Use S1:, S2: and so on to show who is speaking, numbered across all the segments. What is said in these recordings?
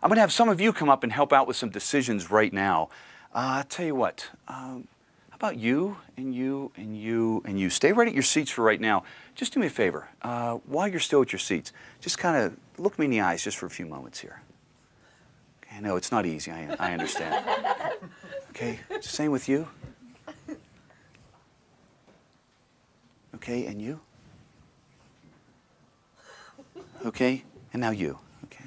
S1: I'm going to have some of you come up and help out with some decisions right now. I'll tell you what, how about you and you and you and you? Stay right at your seats for right now. Just do me a favor. While you're still at your seats, just kind of look me in the eyes just for a few moments here. Okay, I know it's not easy, I understand. Okay, same with you. Okay, and you? Okay, and now you. Okay.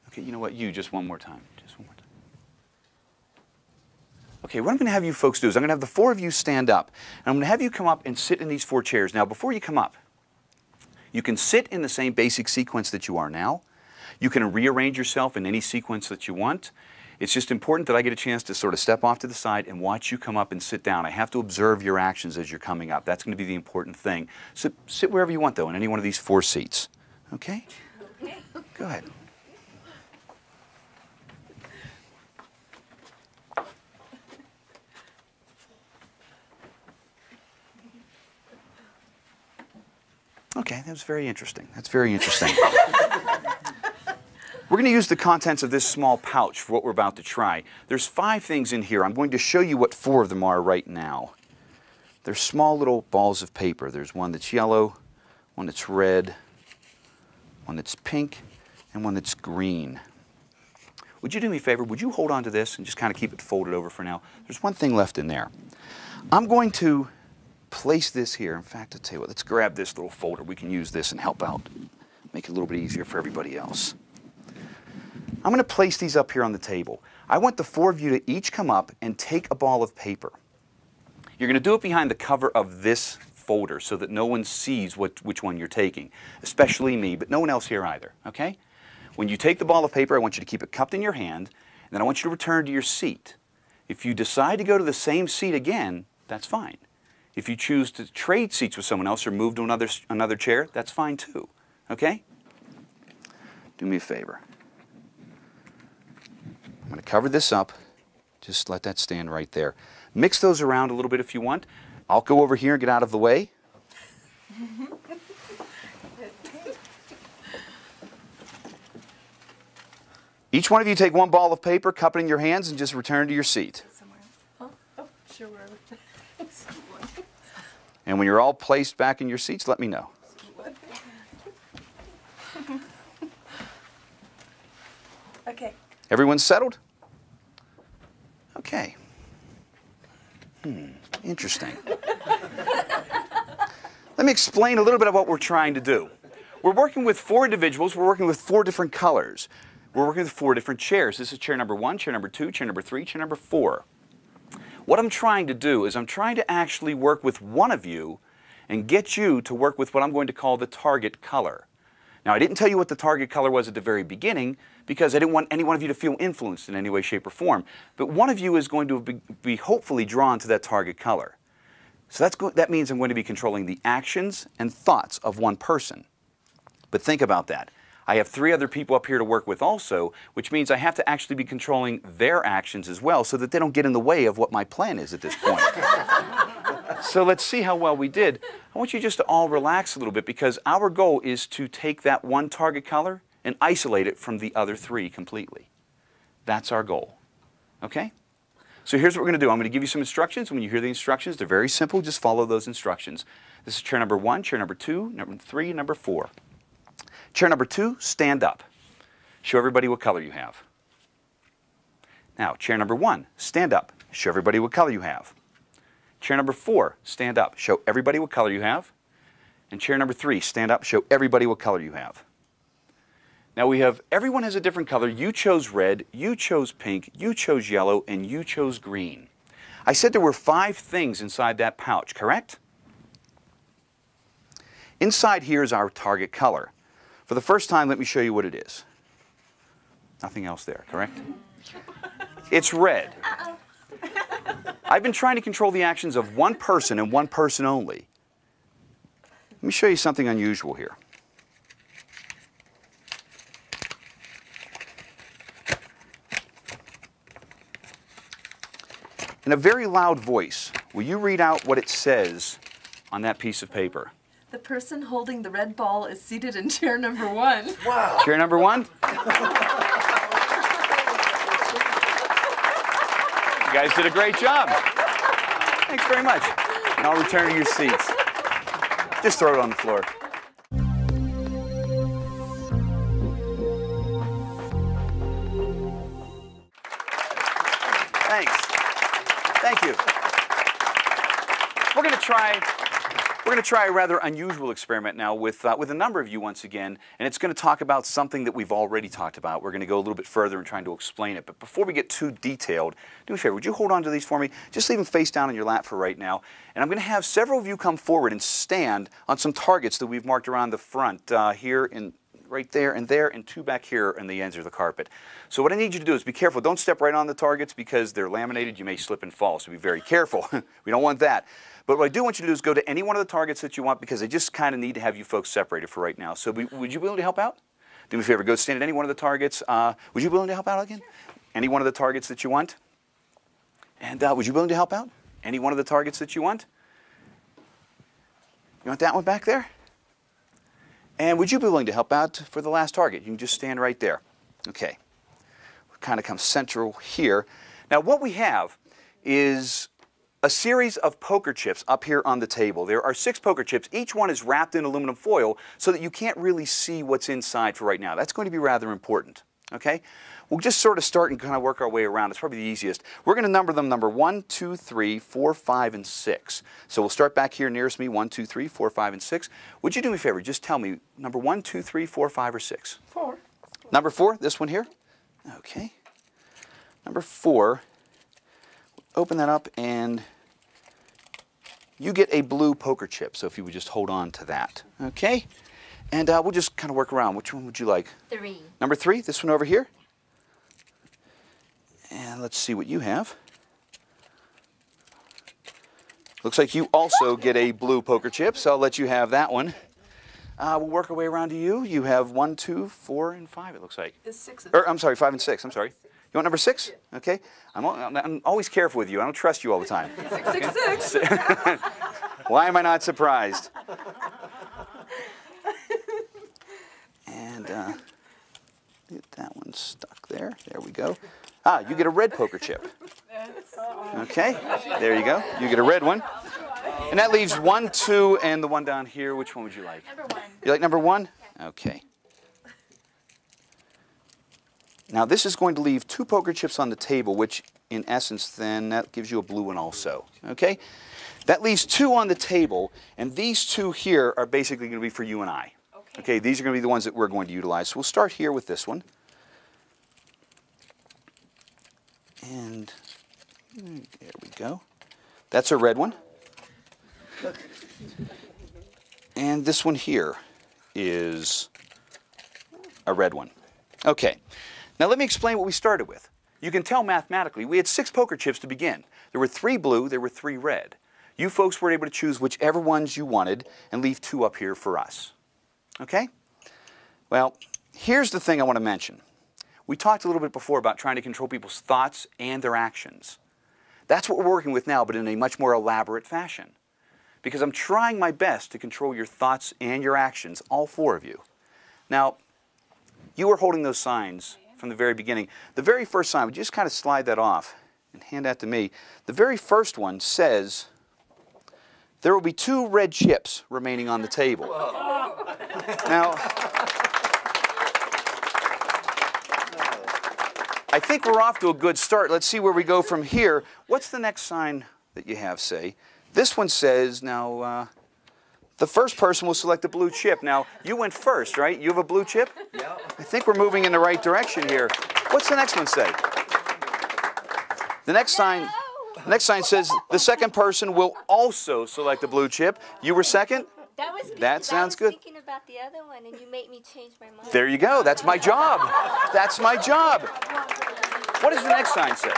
S1: Okay, you know what? You, just one more time. Just one more time. Okay, what I'm going to have you folks do is I'm going to have the four of you stand up. And I'm going to have you come up and sit in these four chairs. Now, before you come up, you can sit in the same basic sequence that you are now. You can rearrange yourself in any sequence that you want. It's just important that I get a chance to sort of step off to the side and watch you come up and sit down. I have to observe your actions as you're coming up. That's going to be the important thing. So sit wherever you want, though, in any one of these four seats. Okay? Okay. Go ahead. Okay, that was very interesting. That's very interesting. We're going to use the contents of this small pouch for what we're about to try. There's 5 things in here. I'm going to show you what 4 of them are right now. They're small little balls of paper. There's one that's yellow, one that's red, one that's pink, and one that's green. Would you do me a favor? Would you hold on to this and just kind of keep it folded over for now? There's one thing left in there. I'm going to place this here. In fact, I'll tell you what, let's grab this little folder. We can use this and help out. Make it a little bit easier for everybody else. I'm going to place these up here on the table. I want the 4 of you to each come up and take a ball of paper. You're going to do it behind the cover of this folder so that no one sees which one you're taking, especially me, but no one else here either, okay? When you take the ball of paper, I want you to keep it cupped in your hand, and then I want you to return to your seat. If you decide to go to the same seat again, that's fine. If you choose to trade seats with someone else or move to another chair, that's fine too, okay? Do me a favor. I'm going to cover this up. Just let that stand right there. Mix those around a little bit if you want. I'll go over here and get out of the way. Each one of you take one ball of paper, cup it in your hands, and just return to your seat.
S2: Sure.
S1: And when you're all placed back in your seats, let me know.
S2: Okay.
S1: Everyone's settled? Okay. Interesting. Let me explain a little bit of what we're trying to do. We're working with 4 individuals. We're working with 4 different colors. We're working with 4 different chairs. This is chair number 1, chair number 2, chair number 3, chair number 4. What I'm trying to do is I'm trying to actually work with one of you and get you to work with what I'm going to call the target color. Now, I didn't tell you what the target color was at the very beginning because I didn't want any one of you to feel influenced in any way, shape, or form. But one of you is going to be hopefully drawn to that target color. So that means I'm going to be controlling the actions and thoughts of one person. But think about that. I have 3 other people up here to work with also, which means I have to actually be controlling their actions as well so that they don't get in the way of what my plan is at this point. So let's see how well we did. I want you just to all relax a little bit because our goal is to take that one target color and isolate it from the other 3 completely. That's our goal. Okay? So here's what we're going to do. I'm going to give you some instructions. When you hear the instructions, they're very simple. Just follow those instructions. This is chair number 1, chair number 2, number 3, number 4. Chair number 2, stand up. Show everybody what color you have. Now, chair number 1, stand up. Show everybody what color you have. Chair number 4, stand up. Show everybody what color you have. And chair number 3, stand up. Show everybody what color you have. Now everyone has a different color. You chose red, you chose pink, you chose yellow, and you chose green. I said there were 5 things inside that pouch, correct? Inside here is our target color. For the first time, let me show you what it is. Nothing else there, correct? It's red. I've been trying to control the actions of one person and one person only. Let me show you something unusual here. In a very loud voice, will you read out what it says on that piece of paper?
S2: The person holding the red ball is seated in chair number 1.
S3: Wow.
S1: Chair number 1. You guys did a great job. Thanks very much. And I'll return to your seats. Just throw it on the floor. Thanks. Thank you. We're going to try a rather unusual experiment now with a number of you once again, and it's going to talk about something that we've already talked about. We're going to go a little bit further in trying to explain it. But before we get too detailed, do me a favor, would you hold on to these for me? Just leave them face down in your lap for right now. And I'm going to have several of you come forward and stand on some targets that we've marked around the front here in right there, and 2 back here in the ends of the carpet. So what I need you to do is be careful. Don't step right on the targets because they're laminated. You may slip and fall, so be very careful. We don't want that. But what I do want you to do is go to any one of the targets that you want because I just kind of need to have you folks separated for right now. So would you be willing to help out? Do me a favor. Go stand at any one of the targets. Would you be willing to help out again? Any one of the targets that you want? And would you be willing to help out? Any one of the targets that you want? You want that one back there? And would you be willing to help out for the last target? You can just stand right there. Okay. We'll kind of come central here. Now what we have is a series of poker chips up here on the table. There are 6 poker chips. Each one is wrapped in aluminum foil so that you can't really see what's inside for right now. That's going to be rather important. Okay? We'll just sort of start and kind of work our way around. It's probably the easiest. We're going to number them number 1, 2, 3, 4, 5, and 6. So we'll start back here nearest me, 1, 2, 3, 4, 5, and 6. Would you do me a favor? Just tell me number 1, 2, 3, 4, 5, or 6?
S2: 4.
S1: Number 4, this one here? Okay. Number 4, open that up and you get a blue poker chip. So if you would just hold on to that. Okay? And we'll just kind of work around. Which one would you like?
S4: 3.
S1: Number 3, this one over here. And let's see what you have. Looks like you also get a blue poker chip, so I'll let you have that one. We'll work our way around to you. You have 1, 2, 4, and 5, it looks like.
S2: It's 6.
S1: I'm sorry, 5 and 6. I'm sorry. You want number 6? Okay. I'm always careful with you. I don't trust you all the time.
S2: 6, 6.
S1: Why am I not surprised? And get that one stuck there. There we go. You get a red poker chip. Okay, there you go. You get a red one. And that leaves 1, 2, and the one down here. Which one would you like?
S4: Number 1.
S1: You like number 1? Okay. Now this is going to leave 2 poker chips on the table, which in essence then that gives you a blue one also. Okay? That leaves 2 on the table, and these 2 here are basically going to be for you and I. Okay, these are going to be the ones that we're going to utilize. So we'll start here with this one. And there we go. That's a red one. And this one here is a red one. Okay. Now let me explain what we started with. You can tell mathematically we had 6 poker chips to begin. There were 3 blue, there were 3 red. You folks were able to choose whichever ones you wanted and leave 2 up here for us. Okay? Well, here's the thing I want to mention. We talked a little bit before about trying to control people's thoughts and their actions. That's what we're working with now, but in a much more elaborate fashion. Because I'm trying my best to control your thoughts and your actions, all 4 of you. Now, you were holding those signs from the very beginning. The very first sign, would you just kind of slide that off and hand that to me? The very first one says, there will be 2 red chips remaining on the table. Now, I think we're off to a good start. Let's see where we go from here. What's the next sign that you have, say? This one says, now, the first person will select a blue chip. Now, you went first, right? You have a blue chip?
S3: Yeah.
S1: I think we're moving in the right direction here. What's the next one say? The next sign says the second person will also select a blue chip. You were second?
S4: That was good.
S1: That sounds good.
S4: I was thinking about the other one, and you made me change my mind.
S1: There you go. That's my job. That's my job. What does the next sign say?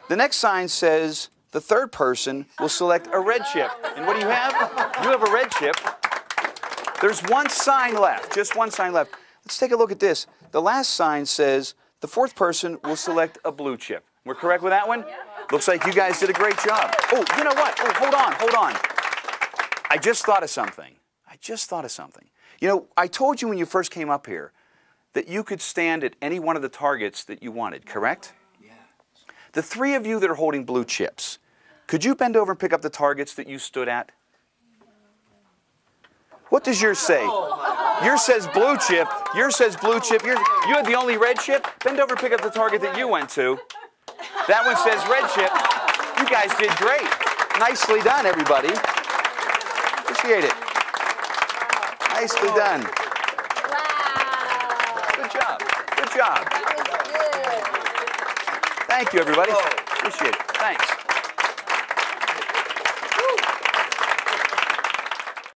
S1: The next sign says the third person will select a red chip. And what do you have? You have a red chip. There's 1 sign left, just 1 sign left. Let's take a look at this. The last sign says the 4th person will select a blue chip. We're correct with that one? Looks like you guys did a great job. Oh, you know what? Oh, hold on. I just thought of something. You know, I told you when you first came up here that you could stand at any one of the targets that you wanted, correct?
S3: Yeah.
S1: The three of you that are holding blue chips, could you bend over and pick up the targets that you stood at? What does yours say? Yours says blue chip. Yours says blue chip. You had the only red chip? Bend over and pick up the target that you went to. That one says red chip. You guys did great. Nicely done, everybody. Appreciate it. Nicely done.
S4: Wow.
S1: Good job. Good job.
S4: That was good.
S1: Thank you, everybody. Appreciate it. Thanks.